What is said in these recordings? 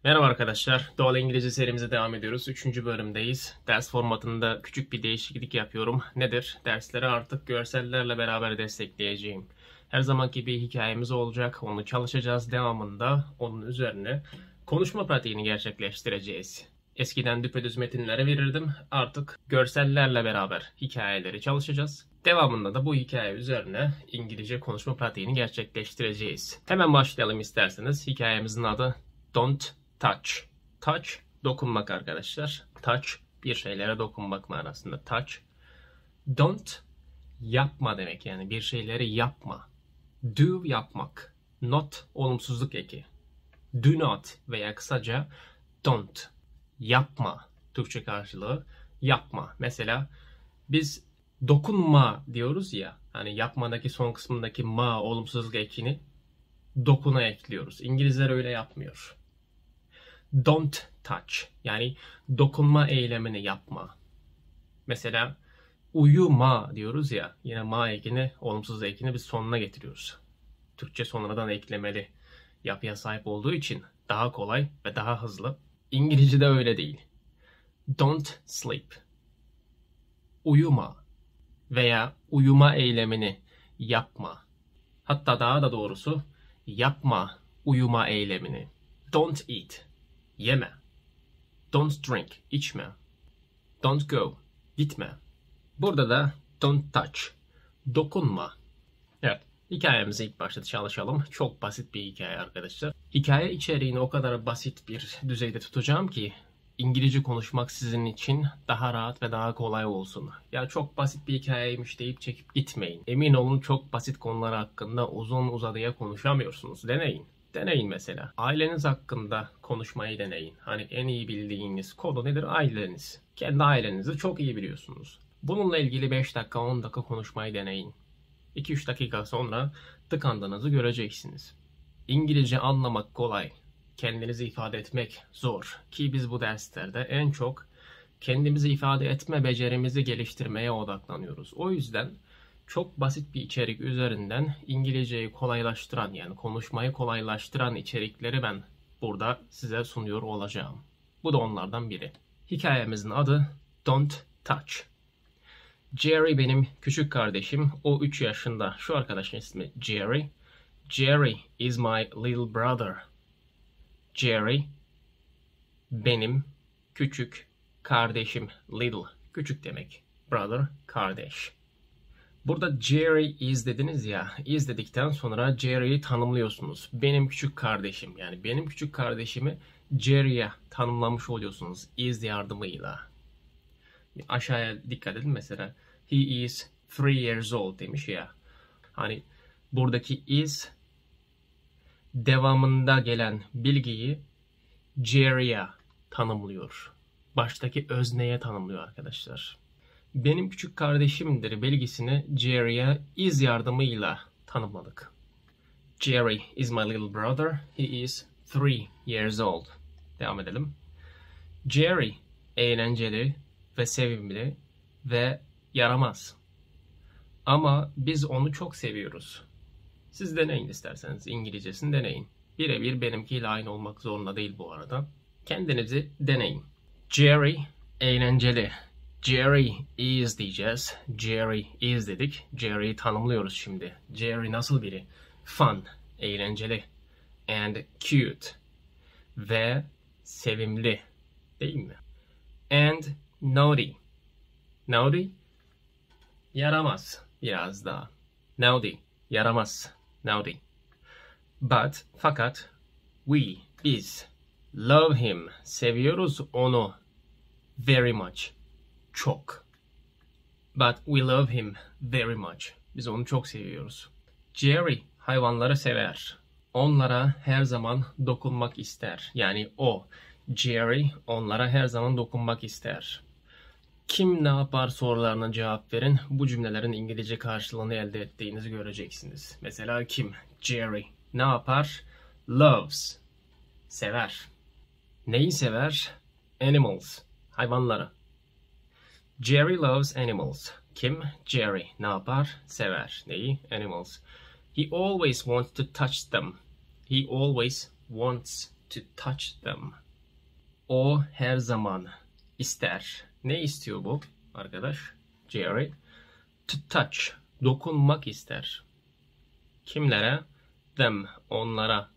Merhaba arkadaşlar. Doğal İngilizce serimize devam ediyoruz. 3. bölümdeyiz. Ders formatında küçük bir değişiklik yapıyorum. Nedir? Dersleri artık görsellerle beraber destekleyeceğim. Her zamanki bir hikayemiz olacak. Onu çalışacağız. Devamında onun üzerine konuşma pratiğini gerçekleştireceğiz. Eskiden düpedüz metinlere verirdim. Artık görsellerle beraber hikayeleri çalışacağız. Devamında da bu hikaye üzerine İngilizce konuşma pratiğini gerçekleştireceğiz. Hemen başlayalım isterseniz. Hikayemizin adı Don't Touch. Touch, dokunmak arkadaşlar. Touch, bir şeylere dokunmak manasında. Touch. Don't, yapma demek yani. Bir şeyleri yapma. Do, yapmak. Not, olumsuzluk eki. Do not veya kısaca don't. Yapma. Türkçe karşılığı yapma. Mesela biz dokunma diyoruz ya. Hani yapmadaki son kısmındaki ma olumsuzluk ekini dokuna ekliyoruz. İngilizler öyle yapmıyor. Don't touch. Yani dokunma eylemini yapma. Mesela uyuma diyoruz ya. Yine ma ekini, olumsuz ekini biz sonuna getiriyoruz. Türkçe sonradan eklemeli yapıya sahip olduğu için daha kolay ve daha hızlı. İngilizce'de öyle değil. Don't sleep. Uyuma veya uyuma eylemini yapma. Hatta daha da doğrusu yapma uyuma eylemini. Don't eat. Yeme. Don't drink. İçme. Don't go. Gitme. Burada da don't touch. Dokunma. Evet. Hikayemizi ilk başta çalışalım. Çok basit bir hikaye arkadaşlar. Hikaye içeriğini o kadar basit bir düzeyde tutacağım ki İngilizce konuşmak sizin için daha rahat ve daha kolay olsun. Ya çok basit bir hikayeymiş deyip çekip gitmeyin. Emin olun çok basit konular hakkında uzun uzadıya konuşamıyorsunuz. Deneyin. Deneyin mesela. Aileniz hakkında konuşmayı deneyin. Hani en iyi bildiğiniz konu nedir? Aileniz. Kendi ailenizi çok iyi biliyorsunuz. Bununla ilgili 5 dakika 10 dakika konuşmayı deneyin. 2-3 dakika sonra tıkandığınızı göreceksiniz. İngilizce anlamak kolay. Kendinizi ifade etmek zor. Ki biz bu derslerde en çok kendimizi ifade etme becerimizi geliştirmeye odaklanıyoruz. O yüzden çok basit bir içerik üzerinden İngilizceyi kolaylaştıran yani konuşmayı kolaylaştıran içerikleri ben burada size sunuyor olacağım. Bu da onlardan biri. Hikayemizin adı Don't Touch. Jerry benim küçük kardeşim. O 3 yaşında. Şu arkadaşın ismi Jerry. Jerry is my little brother. Jerry benim küçük kardeşim. Little küçük demek. Brother kardeş. Burada Jerry is dediniz ya. Is dedikten sonra Jerry'yi tanımlıyorsunuz. Benim küçük kardeşim. Yani benim küçük kardeşimi Jerry'ye tanımlamış oluyorsunuz. Is yardımıyla. Aşağıya dikkat edin mesela. He is 3 years old demiş ya. Hani buradaki is devamında gelen bilgiyi Jerry'ye tanımlıyor. Baştaki özneye tanımlıyor arkadaşlar. Benim küçük kardeşimdir bilgisini Jerry'ye is yardımıyla tanımladık. Jerry is my little brother. He is 3 years old. Devam edelim. Jerry eğlenceli ve sevimli ve yaramaz. Ama biz onu çok seviyoruz. Siz deneyin isterseniz. İngilizcesini deneyin. Birebir benimkiyle aynı olmak zorunda değil bu arada. Kendinizi deneyin. Jerry eğlenceli. Jerry is diyeceğiz. Jerry is dedik. Jerry'yi tanımlıyoruz şimdi. Jerry nasıl biri? Fun, eğlenceli. And cute. Ve sevimli. Değil mi? And naughty. Naughty, yaramaz. Biraz daha. Naughty, yaramaz. Naughty. But, fakat, biz, love him, seviyoruz onu. Very much. Çok. But we love him very much. Biz onu çok seviyoruz. Jerry hayvanları sever. Onlara her zaman dokunmak ister. Yani o. Jerry onlara her zaman dokunmak ister. Kim ne yapar sorularına cevap verin. Bu cümlelerin İngilizce karşılığını elde ettiğinizi göreceksiniz. Mesela kim? Jerry. Ne yapar? Loves. Sever. Neyi sever? Animals. Hayvanları. Jerry loves animals. Kim? Jerry. Ne yapar? Sever. Neyi? Animals. He always wants to touch them. He always wants to touch them. O her zaman ister. Ne istiyor bu arkadaş? Jerry. To touch. Dokunmak ister. Kimlere? Them. Onlara.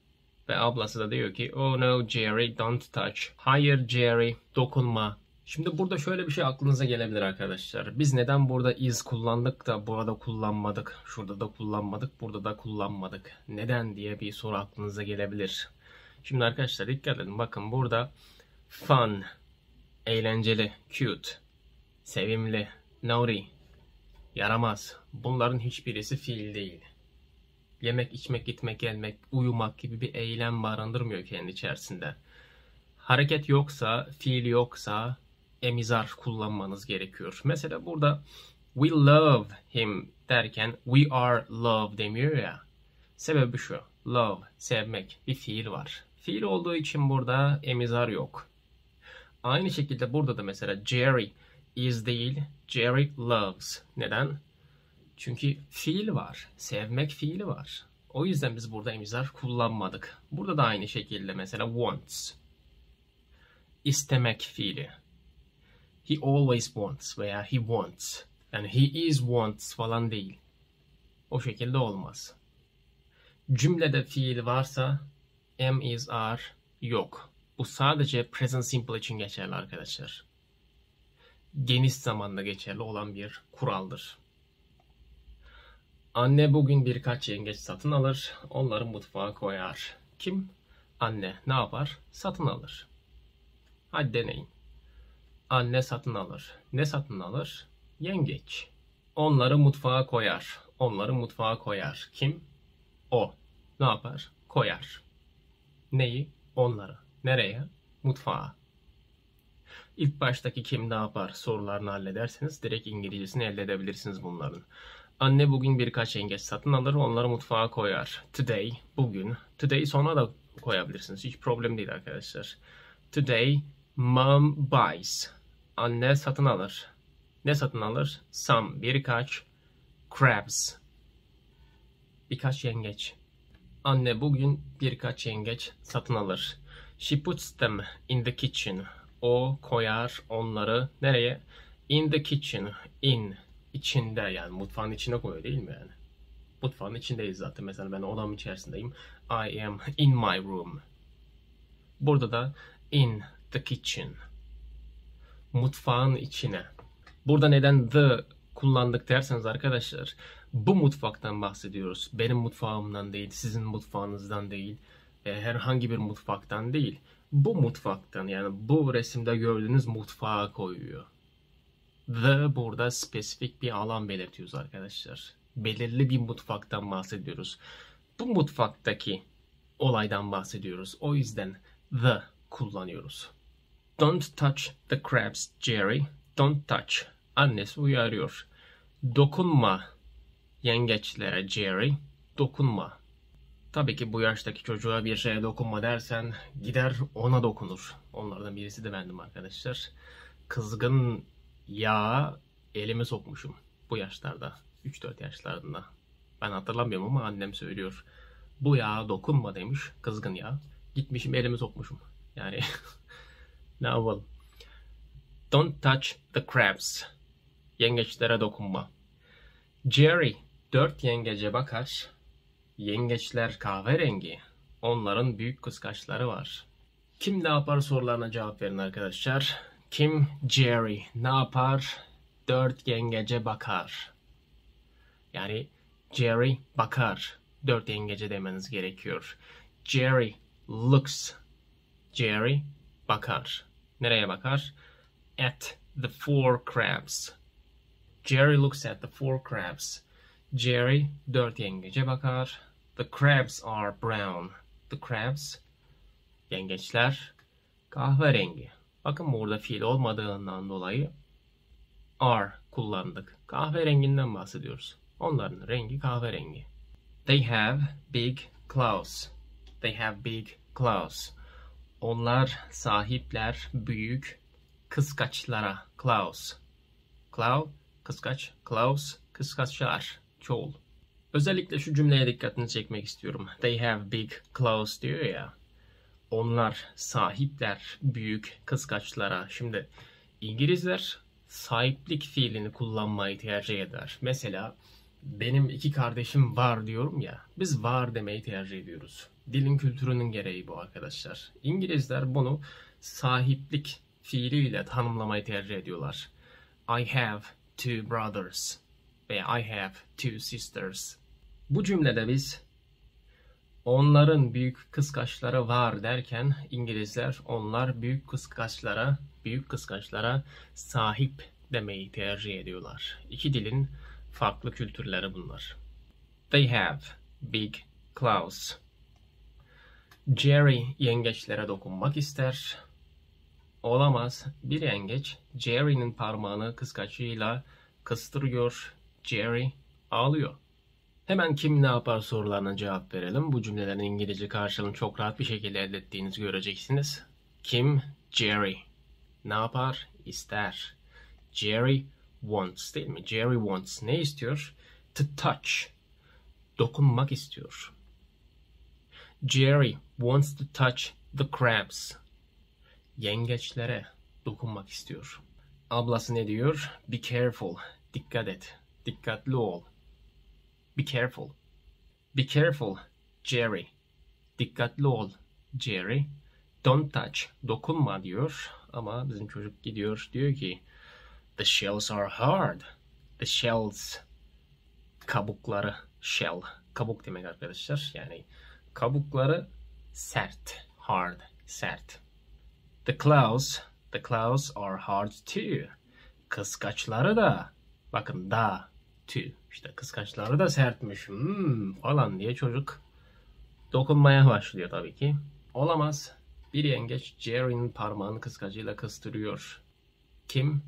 Ve ablası da diyor ki oh no Jerry, don't touch. Hayır Jerry, dokunma. Şimdi burada şöyle bir şey aklınıza gelebilir arkadaşlar. Biz neden burada is kullandık da burada kullanmadık? Şurada da kullanmadık, burada da kullanmadık. Neden diye bir soru aklınıza gelebilir. Şimdi arkadaşlar dikkat edin. Bakın burada fun, eğlenceli, cute, sevimli, naughty, yaramaz. Bunların hiçbirisi fiil değil. Yemek, içmek, gitmek, gelmek, uyumak gibi bir eylem barındırmıyor kendi içerisinde. Hareket yoksa, fiil yoksa emizar kullanmanız gerekiyor. Mesela burada we love him derken we are love demiyor ya. Sebebi şu. Love, sevmek, bir fiil var. Fiil olduğu için burada emizar yok. Aynı şekilde burada da mesela Jerry is değil, Jerry loves. Neden? Çünkü fiil var. Sevmek fiili var. O yüzden biz burada emizar kullanmadık. Burada da aynı şekilde mesela wants. İstemek fiili. He always wants veya he wants. Yani he is wants falan değil. O şekilde olmaz. Cümlede fiil varsa am, is, are yok. Bu sadece present simple için geçerli arkadaşlar. Geniş zamanda geçerli olan bir kuraldır. Anne bugün birkaç yengeç satın alır, onları mutfağa koyar. Kim? Anne ne yapar? Satın alır. Hadi deneyin. Anne satın alır. Ne satın alır? Yengeç. Onları mutfağa koyar. Onları mutfağa koyar. Kim? O. Ne yapar? Koyar. Neyi? Onları. Nereye? Mutfağa. İlk baştaki kim ne yapar sorularını hallederseniz direkt İngilizcesini elde edebilirsiniz bunların. Anne bugün birkaç yengeç satın alır, onları mutfağa koyar. Today, bugün. Today sonra da koyabilirsiniz. Hiç problem değil arkadaşlar. Today, mom buys. Anne satın alır. Ne satın alır? Some, birkaç. Crabs. Birkaç yengeç. Anne bugün birkaç yengeç satın alır. She puts them in the kitchen. O koyar onları nereye? In the kitchen. In. İçinde yani mutfağın içine koyuyor değil mi yani? Mutfağın içindeyiz zaten. Mesela ben odamın içerisindeyim. I am in my room. Burada da in the kitchen. Mutfağın içine. Burada neden the kullandık derseniz arkadaşlar, bu mutfaktan bahsediyoruz. Benim mutfağımdan değil, sizin mutfağınızdan değil, herhangi bir mutfaktan değil. Bu mutfaktan, yani bu resimde gördüğünüz mutfağa koyuyor. The burada spesifik bir alan belirtiyoruz arkadaşlar. Belirli bir mutfaktan bahsediyoruz. Bu mutfaktaki olaydan bahsediyoruz. O yüzden the kullanıyoruz. Don't touch the crabs, Jerry. Don't touch. Annesi uyarıyor. Dokunma yengeçlere, Jerry. Dokunma. Tabii ki bu yaştaki çocuğa bir şeye dokunma dersen gider ona dokunur. Onlardan birisi de bendim arkadaşlar. Kızgın yağa elimi sokmuşum bu yaşlarda. 3-4 yaşlarında. Ben hatırlamıyorum ama annem söylüyor. Bu yağa dokunma demiş, kızgın yağ. Gitmişim elimi sokmuşum. Yani ne yapalım? Don't touch the crabs. Yengeçlere dokunma. Jerry 4 yengece bakar. Yengeçler kahverengi. Onların büyük kıskaçları var. Kim ne yapar sorularına cevap verin arkadaşlar. Kim? Jerry. Ne yapar? 4 yengece bakar. Yani Jerry bakar. 4 yengece demeniz gerekiyor. Jerry looks. Jerry bakar. Nereye bakar? At the 4 crabs. Jerry looks at the 4 crabs. Jerry 4 yengece bakar. The crabs are brown. The crabs, yengeçler, kahverengi. Bakın burada fiil olmadığından dolayı are kullandık. Kahverenginden bahsediyoruz. Onların rengi kahverengi. They have big claws. They have big claws. Onlar sahipler büyük kıskaçlara. Claws. Claw, kıskaç. Claws, kıskaçlar. Çoğul. Özellikle şu cümleye dikkatini çekmek istiyorum. They have big claws diyor ya. Onlar sahipler büyük kıskaçlara. Şimdi İngilizler sahiplik fiilini kullanmayı tercih eder. Mesela benim 2 kardeşim var diyorum ya. Biz var demeyi tercih ediyoruz. Dilin kültürünün gereği bu arkadaşlar. İngilizler bunu sahiplik fiiliyle tanımlamayı tercih ediyorlar. I have 2 brothers veya I have 2 sisters. Bu cümlede biz onların büyük kıskaçları var derken İngilizler onlar büyük kıskaçlara sahip demeyi tercih ediyorlar. İki dilin farklı kültürleri bunlar. They have big claws. Jerry yengeçlere dokunmak ister. Olamaz. Bir yengeç Jerry'nin parmağını kıskaçıyla kıstırıyor. Jerry ağlıyor. Hemen kim ne yapar sorularına cevap verelim. Bu cümlelerin İngilizce karşılığını çok rahat bir şekilde elde ettiğinizi göreceksiniz. Kim? Jerry. Ne yapar? İster. Jerry wants değil mi? Jerry wants. Ne istiyor? To touch. Dokunmak istiyor. Jerry wants to touch the crabs. Yengeçlere dokunmak istiyor. Ablası ne diyor? Be careful. Dikkat et. Dikkatli ol. Be careful. Be careful, Jerry. Dikkatli ol, Jerry. Don't touch. Dokunma diyor. Ama bizim çocuk gidiyor. Diyor ki the shells are hard. The shells. Kabukları. Shell. Kabuk demek arkadaşlar. Yani kabukları sert. Hard. Sert. The claws are hard too. Kıskaçları da. Bakın da. Too. İşte kıskaçları da sertmiş falan diye çocuk dokunmaya başlıyor tabii ki. Olamaz. Bir yengeç Jerry'nin parmağını kıskacıyla kıstırıyor. Kim?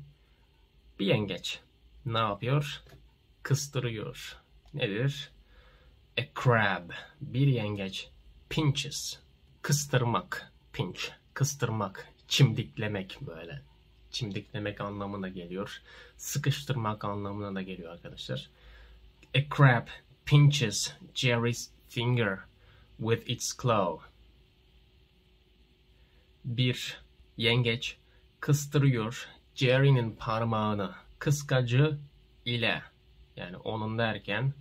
Bir yengeç. Ne yapıyor? Kıstırıyor. Nedir? A crab. Bir yengeç. Pinches. Kıstırmak. Pinch. Kıstırmak. Çimdiklemek böyle. Çimdiklemek anlamına geliyor. Sıkıştırmak anlamına da geliyor arkadaşlar. A crab pinches Jerry's finger with its claw. Bir yengeç kıstırıyor Jerry'nin parmağını kıskacı ile. Yani onun derken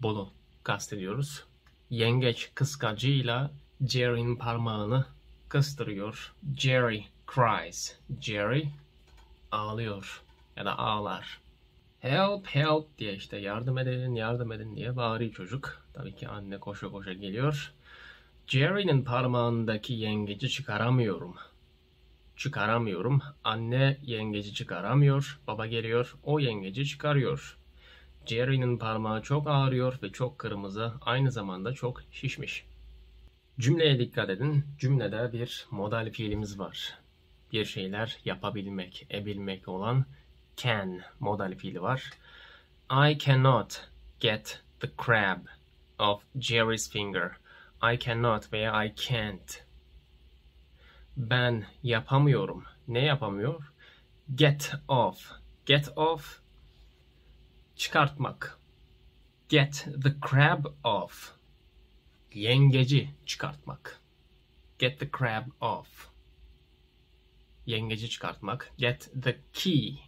bunu kastediyoruz. Yengeç kıskacıyla Jerry'nin parmağını kıstırıyor. Jerry cries. Jerry ağlıyor ya da ağlar. Help help diye işte yardım edin diye bağırıyor çocuk. Tabii ki anne koşa koşa geliyor. Jerry'nin parmağındaki yengeci çıkaramıyorum. Anne yengeci çıkaramıyor. Baba geliyor. O yengeci çıkarıyor. Jerry'nin parmağı çok ağrıyor ve çok kırmızı. Aynı zamanda çok şişmiş. Cümleye dikkat edin. Cümlede bir modal fiilimiz var. Bir şeyler yapabilmek, ebilmek olan can modal fiili var. I cannot get the crab off Jerry's finger. I cannot veya I can't. Ben yapamıyorum. Ne yapamıyor? Get off. Get off. Çıkartmak. Get the crab off. Yengeci çıkartmak. Get the crab off. Yengeci çıkartmak. Get the key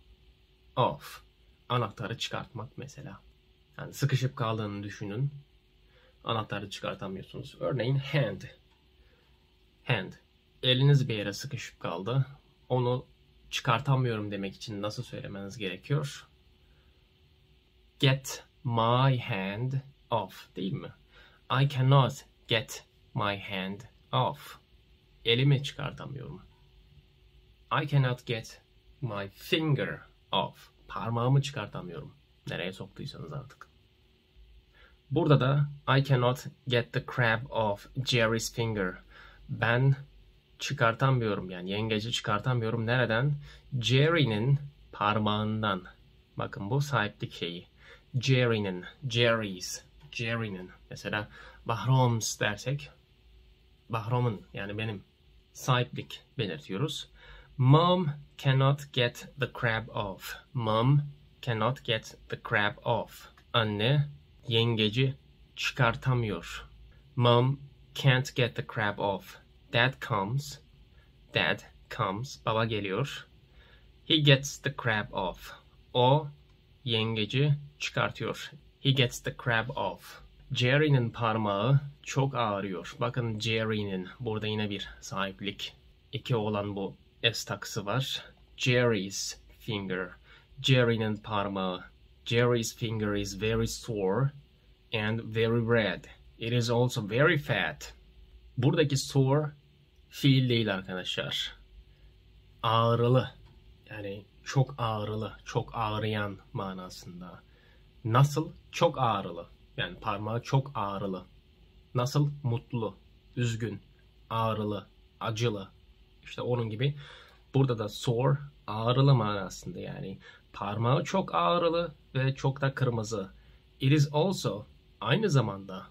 off. Anahtarı çıkartmak mesela. Yani sıkışıp kaldığını düşünün. Anahtarı çıkartamıyorsunuz. Örneğin hand. Hand. Eliniz bir yere sıkışıp kaldı. Onu çıkartamıyorum demek için nasıl söylemeniz gerekiyor? Get my hand off değil mi? I cannot get my hand off. Elimi çıkartamıyorum. I cannot get my finger off. Parmağımı çıkartamıyorum. Nereye soktuysanız artık. Burada da I cannot get the crab off Jerry's finger. Ben çıkartamıyorum yani yengeci çıkartamıyorum. Nereden? Jerry'nin parmağından. Bakın bu sahiplik şeyi. Jerry'nin. Mesela Bahrom's dersek Bahrom'un yani benim sahiplik belirtiyoruz. Mom cannot get the crab off. Mom cannot get the crab off. Anne yengeci çıkartamıyor. Mom can't get the crab off. Dad comes. Dad comes. Baba geliyor. He gets the crab off. O yengeci çıkartıyor. He gets the crab off. Jerry'nin parmağı çok ağrıyor. Bakın Jerry'nin burada yine bir sahiplik. İki olan bu s takısı var. Jerry's finger. Jerry'nin parmağı. Jerry's finger is very sore and very red. It is also very fat. Buradaki sore fiil değil arkadaşlar. Ağrılı. Yani çok ağrılı, çok ağrıyan manasında. Nasıl? Çok ağrılı. Yani parmağı çok ağrılı. Nasıl? Mutlu, üzgün, ağrılı, acılı. İşte onun gibi. Burada da sore, ağrılı manasında yani. Parmağı çok ağrılı ve çok da kırmızı. It is also, aynı zamanda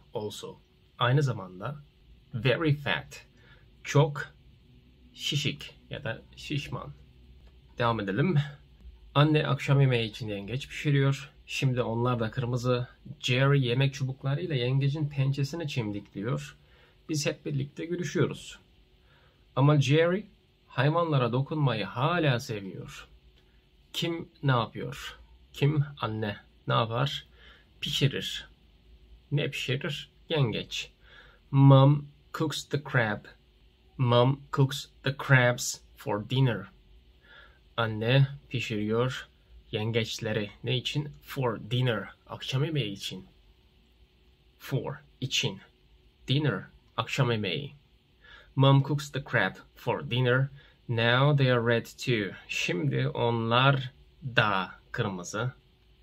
very fat. Çok şişik ya da şişman. Devam edelim. Anne akşam yemeği için yengeç pişiriyor. Şimdi onlar da kırmızı. Jerry yemek çubuklarıyla yengecin pençesini çimdikliyor. Biz hep birlikte gülüşüyoruz. Ama Jerry hayvanlara dokunmayı hala seviyor. Kim ne yapıyor? Kim? Anne. Ne yapar? Pişirir. Ne pişirir? Yengeç. Mom cooks the crab. Mom cooks the crabs for dinner. Anne pişiriyor yengeçleri. Ne için? For dinner. Akşam yemeği için. For, için. Dinner, akşam yemeği. Mom cooks the crab for dinner. Now they are red too. Şimdi onlar da kırmızı.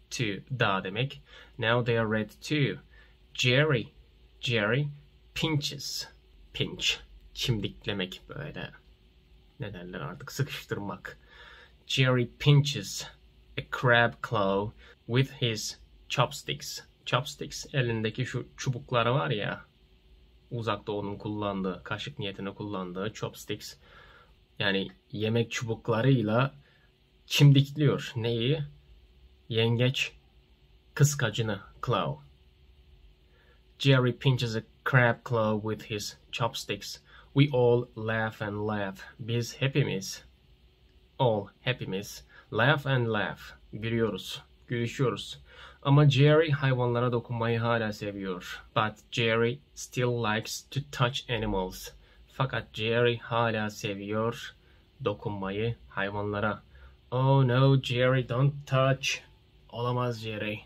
To, da demek. Now they are red too. Jerry pinches. Pinch, çimdiklemek böyle. Ne derler artık? Sıkıştırmak. Jerry pinches a crab claw with his chopsticks. Chopsticks, elindeki şu çubukları var ya, Uzak Doğu'nun kullandığı, kaşık niyetine kullandığı chopsticks. Yani yemek çubuklarıyla çimdikliyor. Neyi? Yengeç kıskacını, claw. Jerry pinches a crab claw with his chopsticks. We all laugh and laugh. Biz hepimiz, hepimiz, laugh and laugh. Gülüyoruz, gülüşüyoruz. Ama Jerry hayvanlara dokunmayı hala seviyor. But Jerry still likes to touch animals. Fakat Jerry hala seviyor dokunmayı hayvanlara. Oh no Jerry, don't touch. Olamaz Jerry.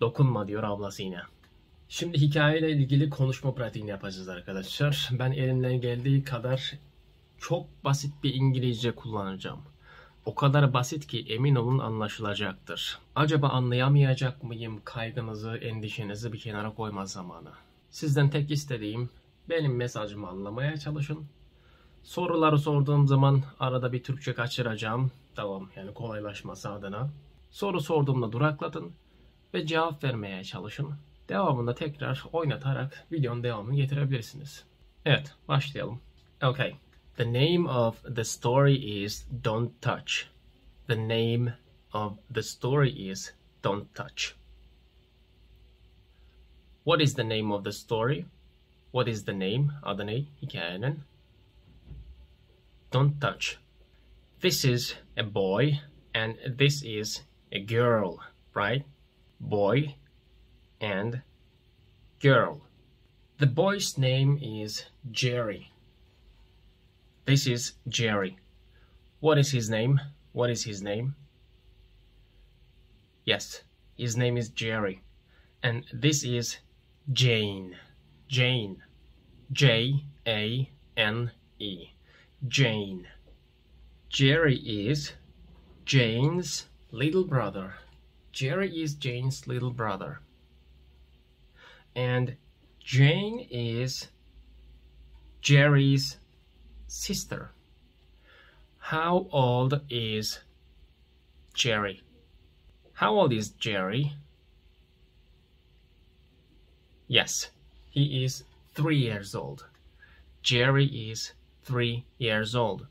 Dokunma diyor ablası yine. Şimdi hikayeyle ilgili konuşma pratiğini yapacağız arkadaşlar. Ben elimden geldiği kadar çok basit bir İngilizce kullanacağım. O kadar basit ki emin olun anlaşılacaktır. Acaba anlayamayacak mıyım kaygınızı, endişenizi bir kenara koyma zamanı. Sizden tek istediğim benim mesajımı anlamaya çalışın. Soruları sorduğum zaman arada bir Türkçe kaçıracağım. Tamam, yani kolaylaşması adına. Soru sorduğumda duraklatın ve cevap vermeye çalışın. Devamında tekrar oynatarak videonun devamını getirebilirsiniz. Evet, başlayalım. Okay. The name of the story is Don't Touch. The name of the story is Don't Touch. What is the name of the story? What is the name? Adı ne? Hikayenin. Don't touch. This is a boy and this is a girl, right? Boy and girl. The boy's name is Jerry. This is Jerry. What is his name? What is his name? Yes, his name is Jerry. And this is Jane. Jane. J-A-N-E. Jane. Jerry is Jane's little brother. Jerry is Jane's little brother. And Jane is Jerry's sister. How old is Jerry? How old is Jerry? Yes, he is 3 years old. Jerry is 3 years old.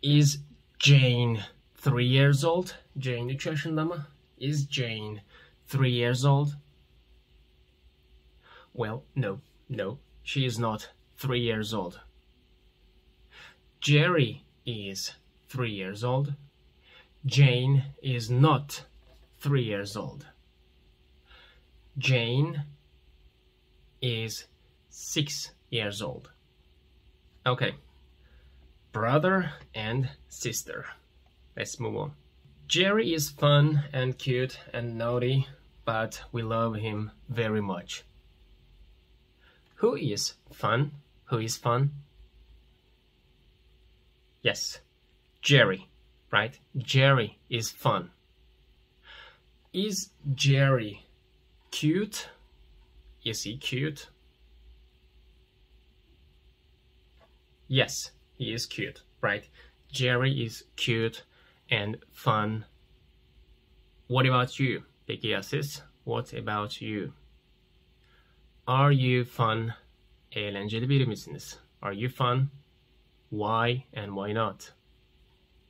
Is Jane 3 years old? Jane 3 yaşında mı? Is Jane 3 years old? Well, no, she is not 3 years old. Jerry is 3 years old. Jane is not 3 years old. Jane is 6 years old. Okay. Brother and sister. Let's move on. Jerry is fun and cute and naughty, but we love him very much. Who is fun? Who is fun? Yes, Jerry, right? Jerry is fun. Is Jerry cute? Is he cute? Yes, he is cute, right? Jerry is cute and fun. What about you? Peki ya siz? What about you? Are you fun? Eğlenceli biri misiniz? Are you fun? Why and why not?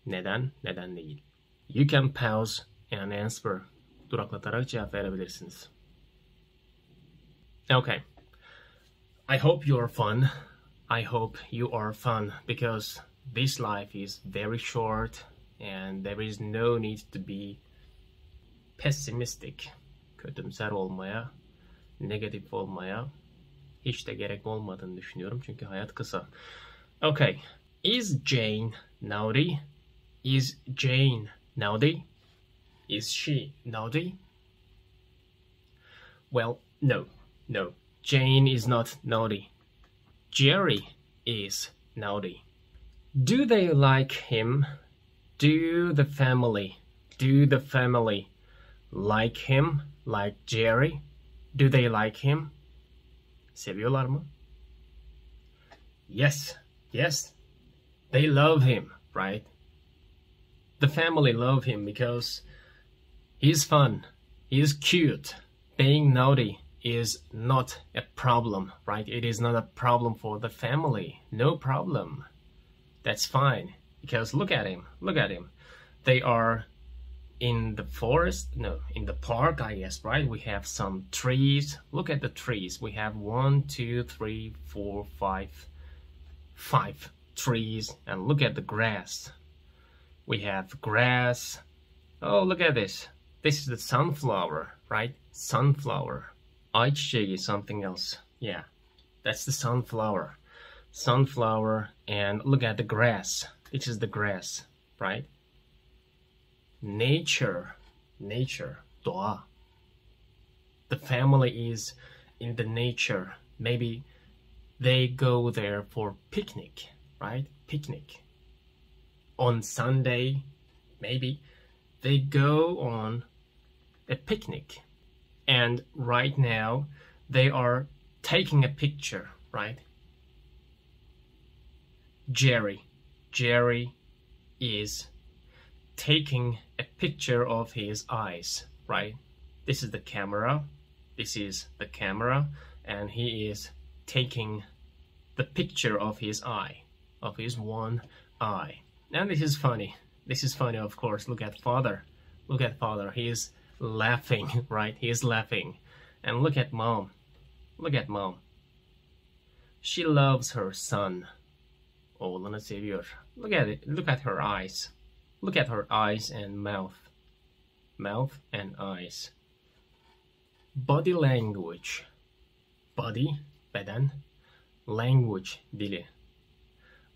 Neden? Neden değil? You can pause and answer. Duraklatarak cevap verebilirsiniz. Okay. I hope you are fun. I hope you are fun because this life is very short and there is no need to be pessimistic. Kötümser olmaya, negatif olmaya hiç de gerek olmadığını düşünüyorum çünkü hayat kısa. Okay. Is Jane naughty? Is Jane naughty? Is she naughty? Well, no. No. Jane is not naughty. Jerry is naughty. Do they like him? Do the family like him? Like Jerry? Do they like him? Seviyorlar mı? Yes. Yes. They love him, right? The family love him because he's fun. He's cute. Being naughty is not a problem, right? It is not a problem for the family. No problem. That's fine. Because look at him. Look at him. They are in the forest. No, in the park, I guess, right? We have some trees. Look at the trees. We have 1, 2, 3, 4, 5 trees. And look at the grass. We have grass. Oh, look at this. This is the sunflower, right? Sunflower. Ayçiçeği is something else. Yeah, that's the sunflower. Sunflower, and look at the grass. This is the grass, right? Nature. Doğal. The family is in the nature. Maybe they go there for picnic, right? Picnic. On Sunday, maybe they go on a picnic. And right now, they are taking a picture, right? Jerry is taking a picture of his eyes, right? This is the camera. This is the camera. And he is taking the picture of his eye, of his one eye. And this is funny. This is funny, of course. Look at father. Look at father. He is laughing, right? He is laughing. And look at mom. Look at mom. She loves her son. Oğlunu seviyor. Look at it. Look at her eyes. Look at her eyes and mouth. Mouth and eyes. Body language. Body, beden. Language, dili.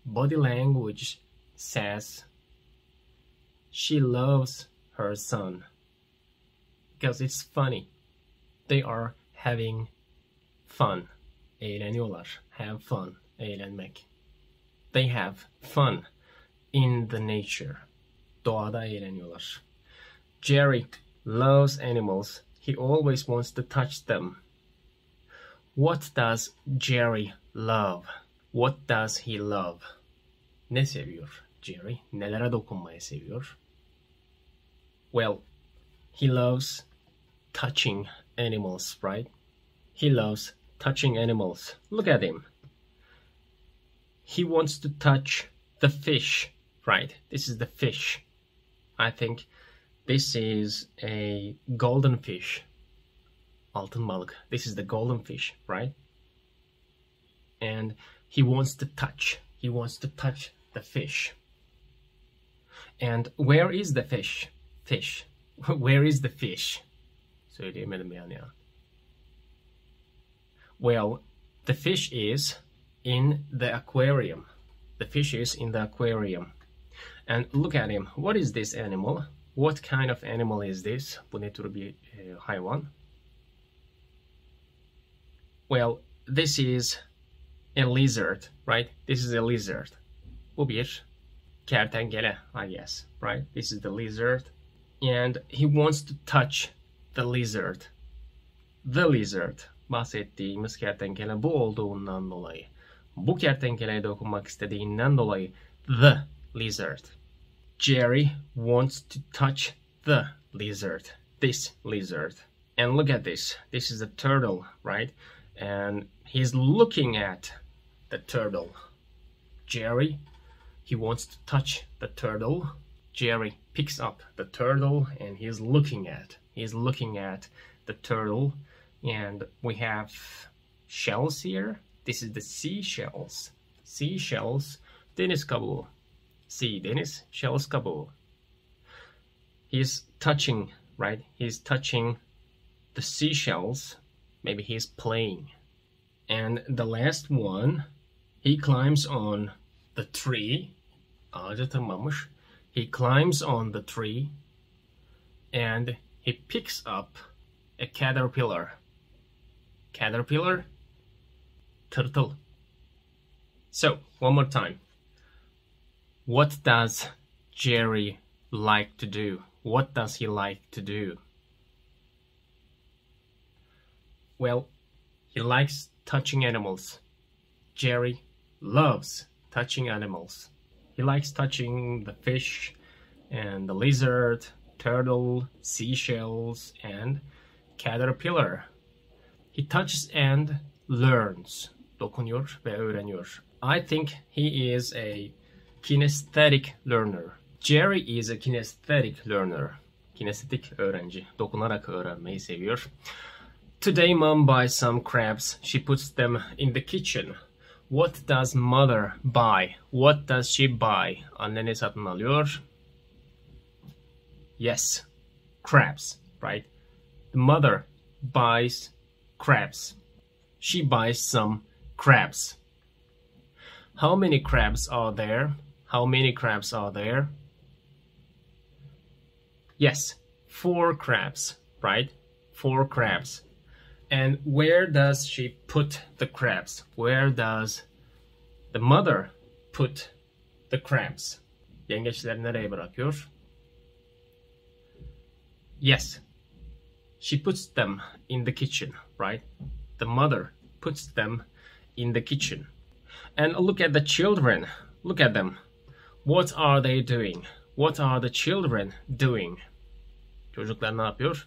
Body language says she loves her son. Because it's funny. They are having fun. Eğleniyorlar. Have fun. Eğlenmek. They have fun in the nature. Doğada eğleniyorlar. Jerry loves animals. He always wants to touch them. What does Jerry love? What does he love? Ne seviyor Jerry? Nelere dokunmayı seviyor? Well, he loves touching animals, right? He loves touching animals. Look at him. He wants to touch the fish, right? This is the fish. I think this is a golden fish. Altın balık. This is the golden fish, right? And He wants to touch. He wants to touch the fish. And where is the fish? Fish. Where is the fish? Söyleyemedim yani ya. Well, the fish is in the aquarium. The fish is in the aquarium. And look at him. What is this animal? What kind of animal is this? Bu ne tür bir hayvan? Well, this is a lizard, right? This is a lizard. Bu bir kertenkele, I guess, right? This is the lizard. And he wants to touch the lizard. The lizard. Bahsettiğimiz kertenkele bu olduğundan dolayı. Bu kertenkeleye dokunmak istediğinden dolayı the lizard. Jerry wants to touch the lizard. This lizard. And look at this. This is a turtle, right? And he's looking at the turtle. Jerry, he wants to touch the turtle. Jerry picks up the turtle and he's looking at the turtle. And we have shells here. This is the seashells. Seashells. Deniz kabuğu. Sea, deniz, shells kabuğu. He's touching, right? He's touching the seashells. Maybe he's playing. And the last one, he climbs on the tree. Ağaca tırmanmış. He climbs on the tree and he picks up a caterpillar. Caterpillar, turtle. So, one more time. What does Jerry like to do? What does he like to do? Well, he likes touching animals. Jerry loves touching animals. He likes touching the fish and the lizard, turtle, seashells, and caterpillar. He touches and learns. Dokunuyor ve öğreniyor. I think he is a kinesthetic learner. Jerry is a kinesthetic learner. Kinestetik öğrenci. Dokunarak öğrenmeyi seviyor. Today mom buys some crabs. She puts them in the kitchen. What does mother buy? What does she buy? Anne ne satın alıyor? Yes, crabs, right? The mother buys crabs. She buys some crabs. How many crabs are there? How many crabs are there? Yes, 4 crabs, right? 4 crabs. And where does she put the crabs? Where does the mother put the crabs? Yengeçleri nereye bırakıyor? Yes, she puts them in the kitchen, right? The mother puts them in the kitchen. And look at the children. Look at them. What are they doing? What are the children doing? Çocuklar ne yapıyor?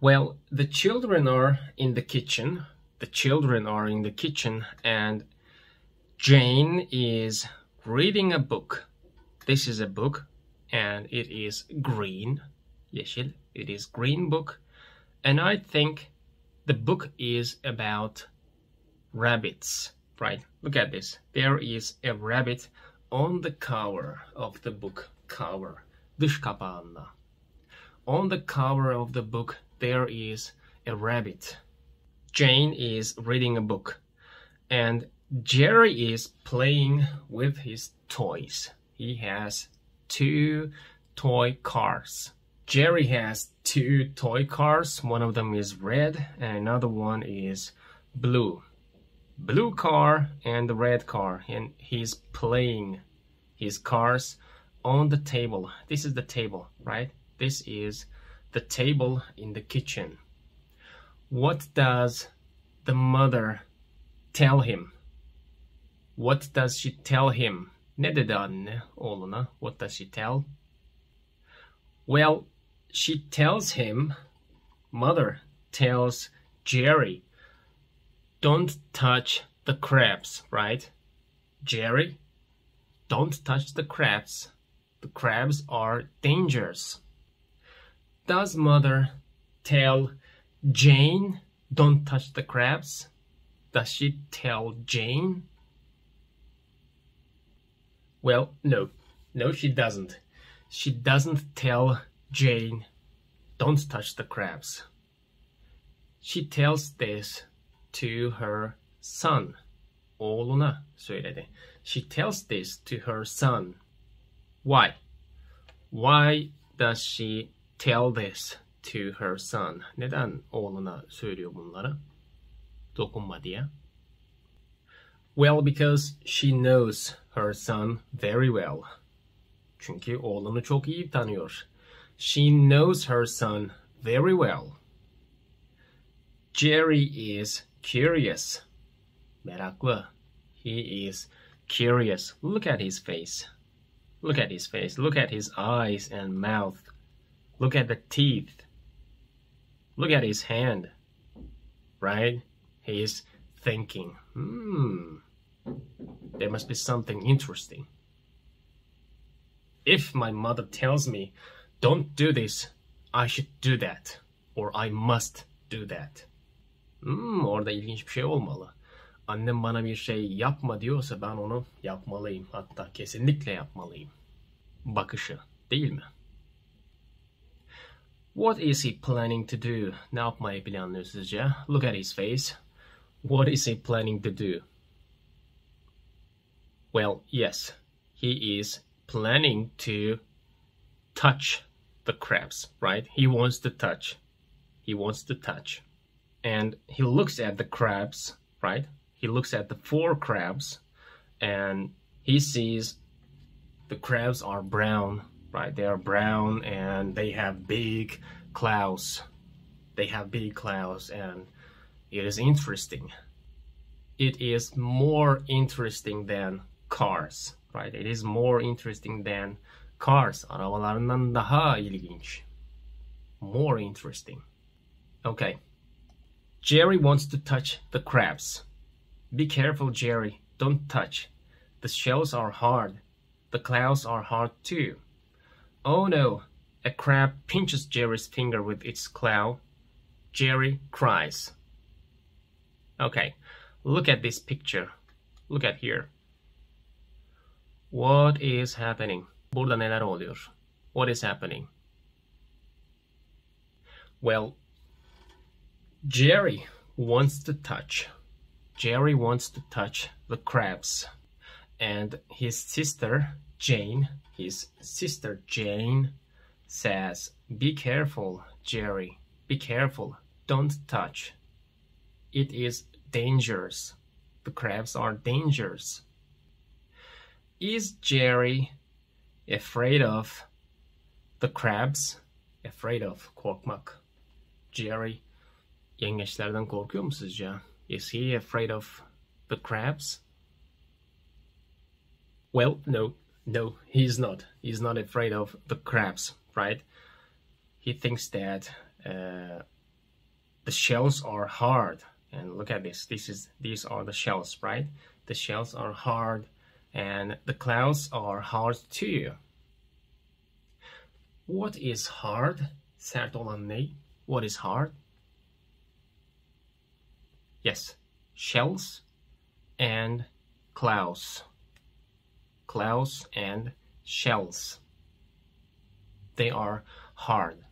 Well, the children are in the kitchen. The children are in the kitchen and Jane is reading a book. This is a book and it is green. Yeşil. It is green book. And I think the book is about rabbits, right? Look at this. There is a rabbit on the cover of the book. Cover. Dış kapağında. On the cover of the book there is a rabbit. Jane is reading a book and Jerry is playing with his toys. He has 2 toy cars. Jerry has 2 toy cars. One of them is red and another one is blue. Blue car and the red car, and he's playing his cars on the table. This is the table, right? This is the table in the kitchen. What does the mother tell him? What does she tell him? Ne dedi anne oğluna? What does she tell? Well, she tells him, mother tells Jerry, don't touch the crabs, right? Jerry, don't touch the crabs. The crabs are dangerous. Does mother tell Jane, don't touch the crabs? Does she tell Jane? Well, no. No, she doesn't. She doesn't tell Jane, don't touch the crabs. She tells this to her son. Oğluna söyledi. She tells this to her son. Why? Why does she tell this to her son? Neden oğluna söylüyor bunları? Dokunma diye. Well, because she knows her son very well. Çünkü oğlunu çok iyi tanıyor. She knows her son very well. Jerry is curious. Meraklı. He is curious. Look at his face. Look at his face. Look at his eyes and mouth. Look at the teeth. Look at his hand. Right? He is thinking, there must be something interesting. If my mother tells me, don't do this, I should do that. Or I must do that. Orada ilginç bir şey olmalı. Annem bana bir şey yapma diyorsa ben onu yapmalıyım. Hatta kesinlikle yapmalıyım. Bakışı, değil mi? What is he planning to do? Ne yapmayı planlıyor sizce? Look at his face. What is he planning to do? Well, yes, he is planning to touch the crabs, right? He wants to touch. He wants to touch. And he looks at the crabs, right? He looks at the 4 crabs and he sees the crabs are brown, right? They are brown and they have big claws. They have big claws and it is interesting. It is more interesting than cars, right? It is more interesting than cars. Arabalarından daha ilginç. More interesting. Okay. Jerry wants to touch the crabs. Be careful, Jerry. Don't touch. The shells are hard. The claws are hard too. Oh no. A crab pinches Jerry's finger with its claw. Jerry cries. Okay. Look at this picture. Look at here. What is happening? Burada neler oluyor? What is happening? Well, Jerry wants to touch. Jerry wants to touch the crabs. And his sister Jane says, be careful, Jerry. Be careful. Don't touch. It is dangerous. The crabs are dangerous. Is Jerry afraid of the crabs? Afraid of, korkmak. Jerry yengeçlerden korkuyor mu sizce? Is he afraid of the crabs? Well, no, he's not. He's not afraid of the crabs, right? He thinks that the shells are hard. And look at this. These are the shells, right? The shells are hard and the claws are hard too. What is hard? Sert olan ne? What is hard? Yes, shells and claws. Claws and shells. They are hard.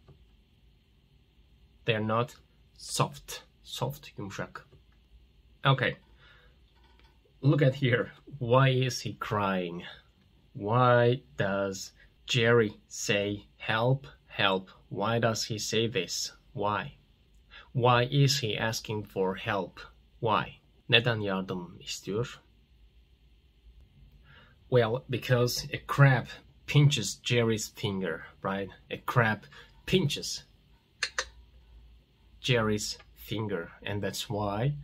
They're not soft. Soft, yumuşak. Okay. Look at here. Why is he crying? Why does Jerry say, help, help? Why does he say this? Why? Why is he asking for help? Why? Neden yardım istiyor? Well, because a crab pinches Jerry's finger, right? A crab pinches Jerry's finger, and that's why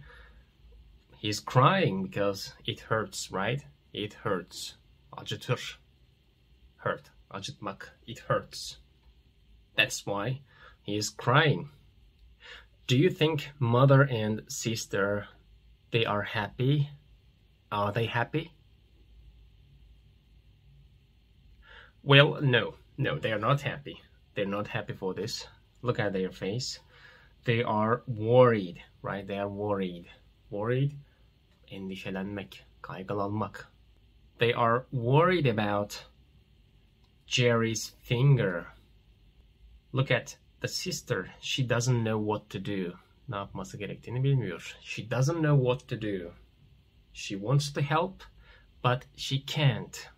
he's crying, because it hurts, right? It hurts. Acıtır. Hurt. Acıtmak. It hurts. That's why he is crying. Do you think mother and sister, they are happy? Are they happy? Well, no, they are not happy. They're not happy for this. Look at their face. They are worried, right? They are worried. Worried, endişelenmek, kaygılanmak. They are worried about Jerry's finger. Look at the sister. She doesn't know what to do. Ne yapması gerektiğini bilmiyor. She doesn't know what to do. She wants to help, but she can't.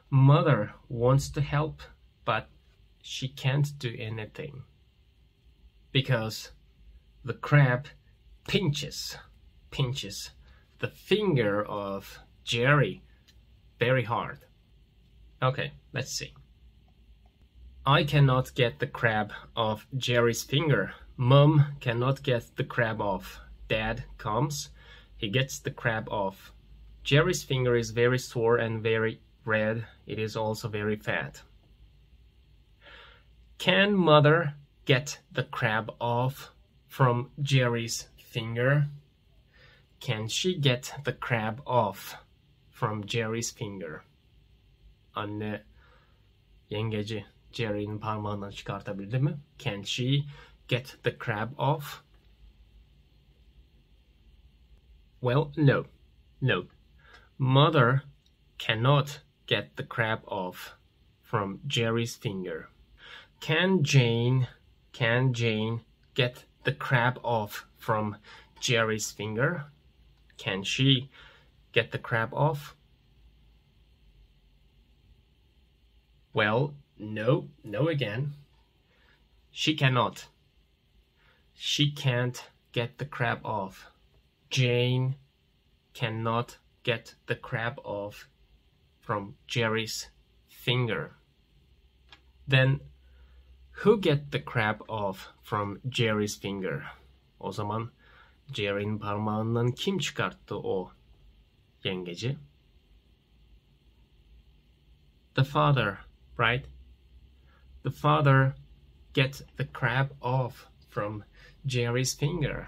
Mother wants to help, but she can't do anything. Because the crab pinches the finger of Jerry very hard. Okay, let's see. I cannot get the crab off Jerry's finger. Mom cannot get the crab off. Dad comes. He gets the crab off. Jerry's finger is very sore and very red. It is also very fat. Can Mother get the crab off from Jerry's finger? Can she get the crab off from Jerry's finger? Anne yengeci Jerry'nin parmağından çıkartabildi mi? Can she get the crab off? Well, no. No. Mother cannot get the crab off from Jerry's finger. Can Jane get the crab off from Jerry's finger? Can she get the crab off? Well, no again. She cannot. She can't get the crab off. Jane cannot get the crab off from Jerry's finger. Then who get the crab off from Jerry's finger? O zaman Jerry'nin parmağından kim çıkarttı o yengeci? The father, right? The father get the crab off from Jerry's finger.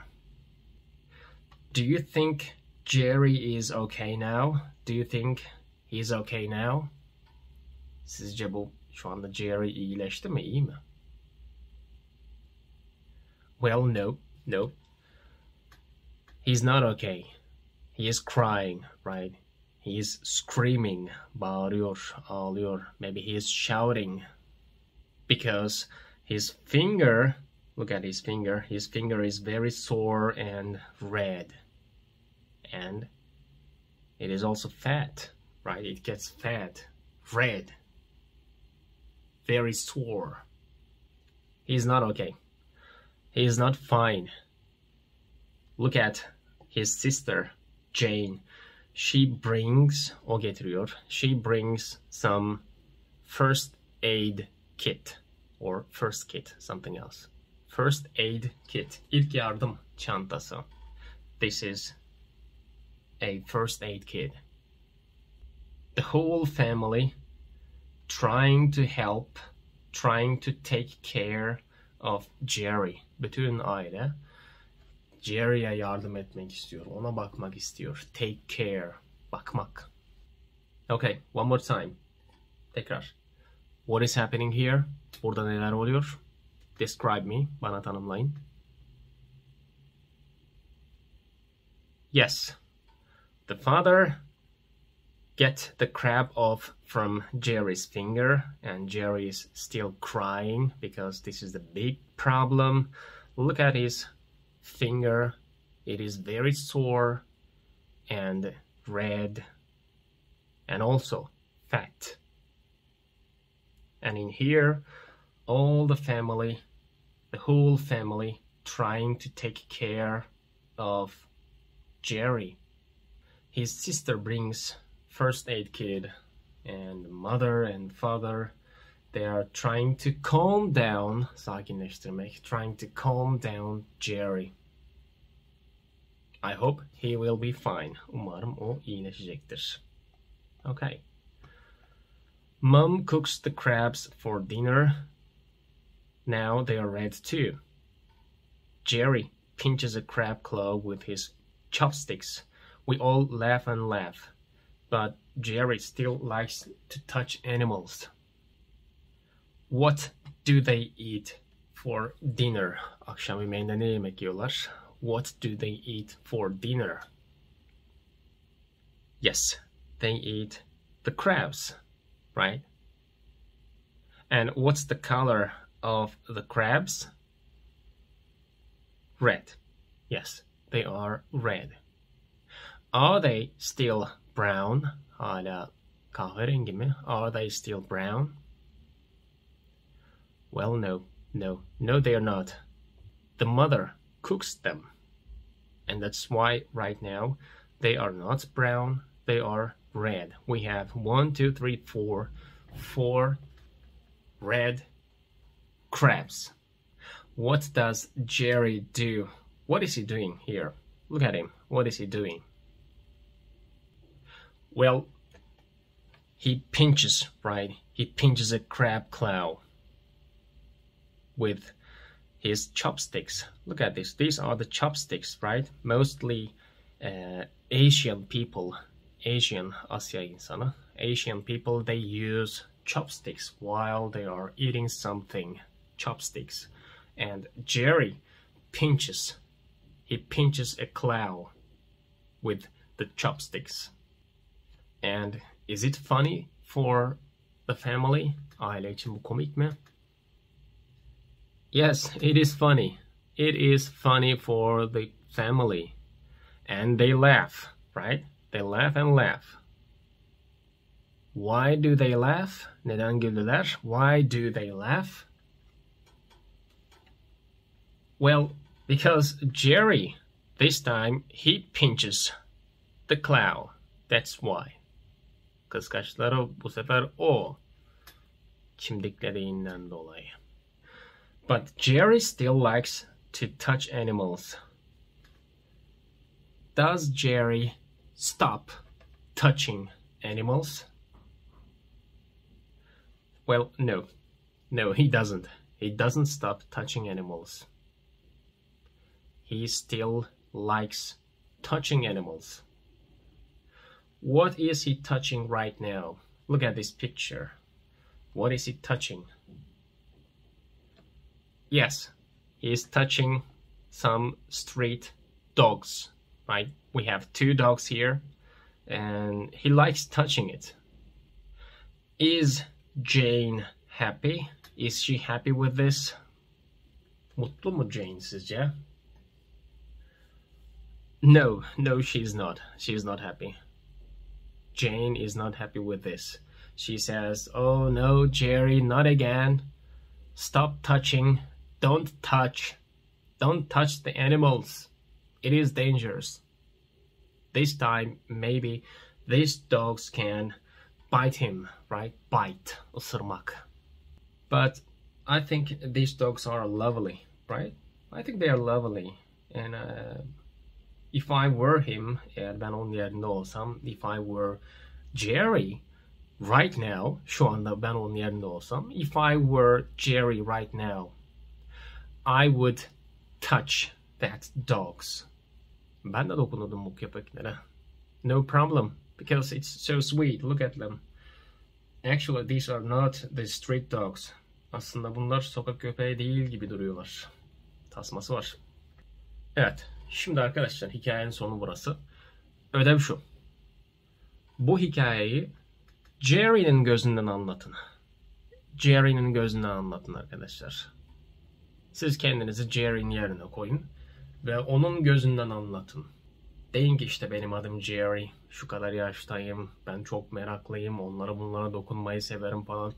Do you think Jerry is okay now? Do you think he's okay now? Sizce şu anda Jerry iyileşti mi, iyi mi? Well, no. He's not okay. He is crying, right? He is screaming, bağırıyor, ağlıyor. Maybe he is shouting. Because his finger, look at his finger is very sore and red. And it is also fat, right? It gets fat, red, very sore. He's not okay. He is not fine. Look at his sister, Jane. She brings some first aid kit or first kit, something else. First aid kit, ilk yardım çantası. This is a first aid kit. The whole family trying to help, trying to take care of Jerry. Bütün aile Jerry'e yardım etmek istiyor, ona bakmak istiyor. Take care, bakmak. Okay, one more time. Tekrar. What is happening here? Burada neler oluyor? Describe me, bana tanımlayın. Yes. The father get the crab off from Jerry's finger, and Jerry is still crying because this is the big problem. Look at his finger. It is very sore and red and also fat. And in here, all the family, the whole family, trying to take care of Jerry. His sister brings first aid kit, and mother and father, they are trying to calm down, sakinleştirmek, trying to calm down Jerry. I hope he will be fine. Umarım o iyileşecektir. Okay. Mom cooks the crabs for dinner. Now they are red too. Jerry pinches a crab claw with his chopsticks. We all laugh and laugh, but Jerry still likes to touch animals. What do they eat for dinner? Akşam yemeğinde ne yemek yiyorlar? what do they eat for dinner? Yes, they eat the crabs, right? And what's the color of the crabs? Red. Yes, they are red. Are they still brown? Hala kahverengi mi? Are they still brown? Well, no, they are not. The mother cooks them. And that's why right now they are not brown, they are red. We have 1, 2, 3, 4 red crabs. What does Jerry do? What is he doing here? Look at him. What is he doing? Well, he pinches, right? He pinches a crab claw with his chopsticks. Look at this. These are the chopsticks, right? Mostly Asian people, Asya insanı, Asian people, they use chopsticks while they are eating something. Chopsticks. And Jerry pinches. He pinches a claw with the chopsticks. And is it funny for the family? Aile için bu komik mi? Yes, it is funny. It is funny for the family. And they laugh, right? They laugh and laugh. Why do they laugh? Neden güldüler? Why do they laugh? Well, because Jerry, this time, he pinches the claw. That's why. Kıskaçları bu sefer o. Çimdiklerinden dolayı. But Jerry still likes to touch animals. Does Jerry stop touching animals? Well, no. No, he doesn't. He doesn't stop touching animals. He still likes touching animals. What is he touching right now? Look at this picture. What is he touching? Yes, he is touching some street dogs, right? We have 2 dogs here, and he likes touching it. Is Jane happy? Is she happy with this? Mutlu mu Jane sizce? No, she's not. She's not happy. Jane is not happy with this. She says, "Oh no, Jerry, not again. Stop touching. Don't touch. Don't touch the animals. It is dangerous. This time, maybe these dogs can bite him, right? Bite, ısırmak. But I think these dogs are lovely, right? I think they are lovely. And if I were him, eğer ben onun yerinde olsam, if I were Jerry right now, şu anda ben onun yerinde olsam, if I were Jerry right now, I would touch that dogs. Ben de dokunurdum bu köpeklere. No problem, because it's so sweet. Look at them. Actually, these are not the street dogs. Aslında bunlar sokak köpeği değil gibi duruyorlar. Tasması var. Evet, şimdi arkadaşlar hikayenin sonu burası. Ödev şu. Bu hikayeyi Jerry'nin gözünden anlatın. Jerry'nin gözünden anlatın arkadaşlar. Siz kendinizi Jerry'nin yerine koyun ve onun gözünden anlatın. Deyin ki işte benim adım Jerry, şu kadar yaştayım, ben çok meraklıyım, onlara bunlara dokunmayı severim falan.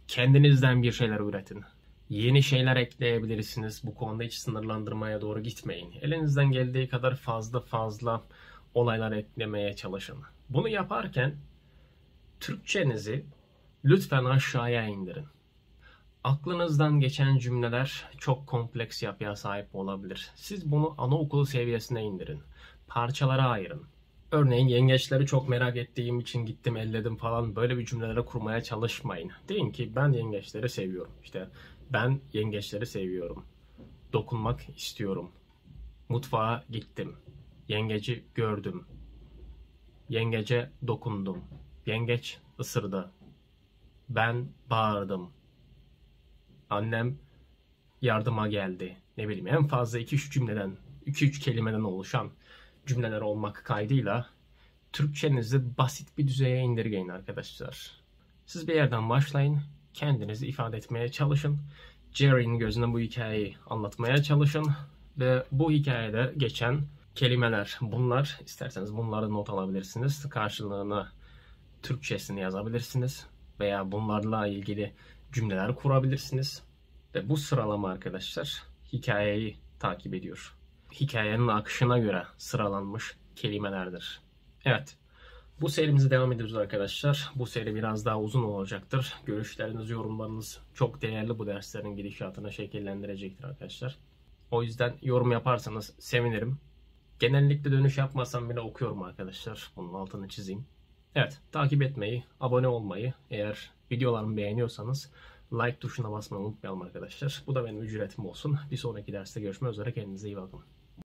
Kendinizden bir şeyler üretin. Yeni şeyler ekleyebilirsiniz. Bu konuda hiç sınırlandırmaya doğru gitmeyin. Elinizden geldiği kadar fazla olaylar eklemeye çalışın. Bunu yaparken Türkçenizi lütfen aşağıya indirin. Aklınızdan geçen cümleler çok kompleks yapıya sahip olabilir. Siz bunu anaokulu seviyesine indirin. Parçalara ayırın. Örneğin yengeçleri çok merak ettiğim için gittim elledim falan, böyle bir cümlelere kurmaya çalışmayın. Deyin ki ben yengeçleri seviyorum. İşte ben yengeçleri seviyorum. Dokunmak istiyorum. Mutfağa gittim. Yengeci gördüm. Yengece dokundum. Yengeç ısırdı. Ben bağırdım. Annem yardıma geldi. Ne bileyim, en fazla 2-3 cümleden 2-3 kelimeden oluşan cümleler olmak kaydıyla Türkçenizi basit bir düzeye indirgeyin arkadaşlar. Siz bir yerden başlayın, kendinizi ifade etmeye çalışın. Jerry'nin gözüne bu hikayeyi anlatmaya çalışın ve bu hikayede geçen kelimeler bunlar. İsterseniz bunları not alabilirsiniz. Karşılığına Türkçesini yazabilirsiniz veya bunlarla ilgili cümleler kurabilirsiniz. Ve bu sıralama arkadaşlar hikayeyi takip ediyor. Hikayenin akışına göre sıralanmış kelimelerdir. Evet, bu serimize devam ediyoruz arkadaşlar. Bu seri biraz daha uzun olacaktır. Görüşleriniz, yorumlarınız çok değerli, bu derslerin gidişatını şekillendirecektir arkadaşlar. O yüzden yorum yaparsanız sevinirim. Genellikle dönüş yapmasam bile okuyorum arkadaşlar. Bunun altını çizeyim. Evet, takip etmeyi, abone olmayı, eğer videolarımı beğeniyorsanız like tuşuna basmayı unutmayalım arkadaşlar. Bu da benim ücretim olsun. Bir sonraki derste görüşmek üzere. Kendinize iyi bakın.